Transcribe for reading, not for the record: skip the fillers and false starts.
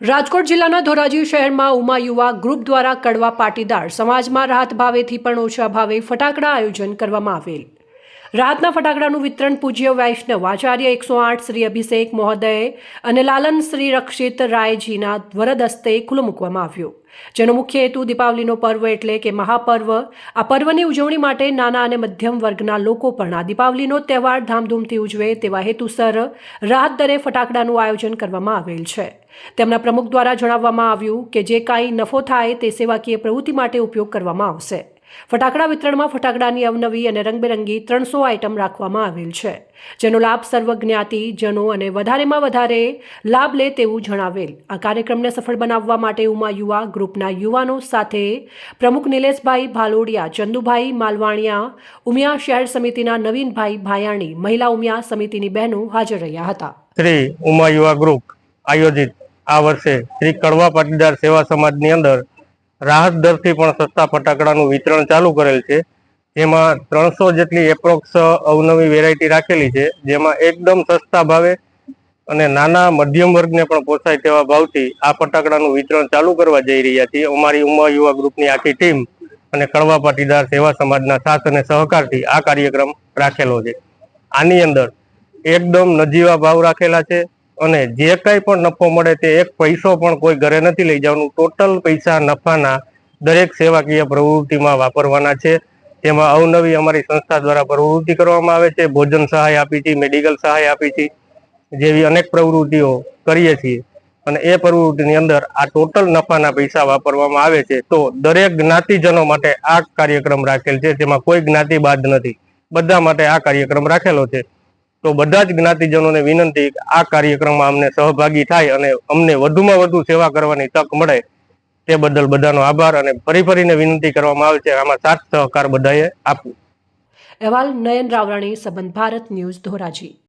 રાજકોટ જિલ્લાના ધોરાજી શહેરમાં ઉમા યુવા ગ્રુપ દ્વારા કડવા પાટીદાર સમાજમાં રાહત ભાવેથી પણ ઓછા ભાવે ફટાકડા આયોજન કરવામાં આવેલ। રાહતના ફટાકડાનું વિતરણ પૂજ્ય વૈષ્ણવ આચાર્ય 108 શ્રી અભિષેક મહોદય અને લાલન શ્રી રક્ષિત રાયજીના વરદ હસ્તે ખુલ્લો મૂકવામાં આવ્યો, જેનો મુખ્ય હેતુ દીપાવલીનો પર્વ એટલે કે મહાપર્વ આ પર્વની ઉજવણી માટે નાના અને મધ્યમ વર્ગના લોકો પણ આ દીપાવલીનો તહેવાર ધામધૂમથી ઉજવે તેવા હેતુસર રાહત દરે ફટાકડાનું આયોજન કરવામાં આવેલ છે। તેમના પ્રમુખ દ્વારા જણાવવામાં આવ્યું કે જે કાંઈ નફો થાય તે સેવાકીય પ્રવૃત્તિ માટે ઉપયોગ કરવામાં આવશે। ફટાકડા વિતરણમાં ફટાકડાની અવનવી અને રંગબેરંગી 300 આઇટમ રાખવામાં આવેલ છે, જેનો લાભ સર્વ જ્ઞાતિજનો અને વધારેમાં વધારે લાભ લે તેવું જણાવેલ। આ કાર્યક્રમને સફળ બનાવવા માટે ઉમા યુવા ગ્રુપના યુવાનો સાથે પ્રમુખ નિલેશભાઈ ભાલોડિયા, ચંદુભાઈ માલવાણિયા, ઉમિયા શહેર સમિતિના નવીનભાઈ ભાયાણી, મહિલા ઉમિયા સમિતિની બહેનો હાજર રહ્યા હતા। શ્રી ઉમા યુવા ગ્રુપ આયોજિત આ વર્ષે શ્રી કડવા પાટીદાર સેવા સમાજની અંદર રાહત દરથી પણ સસ્તા ફટાકડાનું વિતરણ ચાલુ કરેલ છે, જેમાં 300 જેટલી એપ્રોક્સ અવનવી વેરાયટી રાખેલી છે, જેમાં એકદમ સસ્તા ભાવે અને નાના મધ્યમ વર્ગને પણ પોસાય તેવા ભાવથી આ ફટાકડાનું વિતરણ ચાલુ કરવા જઈ રહ્યા છીએ। અમારી ઉમા યુવા ગ્રુપની આખી ટીમ અને કડવા પાટીદાર સેવા સમાજના સાથ અને સહકારથી આ કાર્યક્રમ રાખેલો છે। આની અંદર એકદમ નજીવા ભાવ રાખેલા છે અને જે કંઈ પણ નફો મળે તે એક પૈસો પણ કોઈ ઘરે નથી લઈ જવાનું, ટોટલ પૈસા નફાના દરેક સેવાકીય પ્રવૃત્તિમાં વાપરવાના છે। તેમાં અવનવી અમારી સંસ્થા દ્વારા પ્રવૃત્તિ કરવામાં આવે છે, ભોજન સહાય આપી છે, મેડિકલ સહાય આપી છે, જેવી અનેક પ્રવૃત્તિઓ કરીએ છીએ અને એ પ્રવૃત્તિની અંદર આ ટોટલ નફાના પૈસા વાપરવામાં આવે છે। તો દરેક જ્ઞાતિજનો માટે આ કાર્યક્રમ રાખેલ છે, તેમાં કોઈ જ્ઞાતિ બાદ નથી, બધા માટે આ કાર્યક્રમ રાખેલો છે। તો બધા જ જ્ઞાતિજનોને વિનંતી આ કાર્યક્રમમાં અમને સહભાગી થાય અને અમને વધુમાં વધુ સેવા કરવાની તક મળે તે બદલ બધાનો આભાર અને ફરીને વિનંતી કરવામાં આવે છે આમાં સાથ સહકાર બધાએ આપવું। અહેવાલ નયન રાવરાણી, સંબંધ ભારત ન્યૂઝ, ધોરાજી।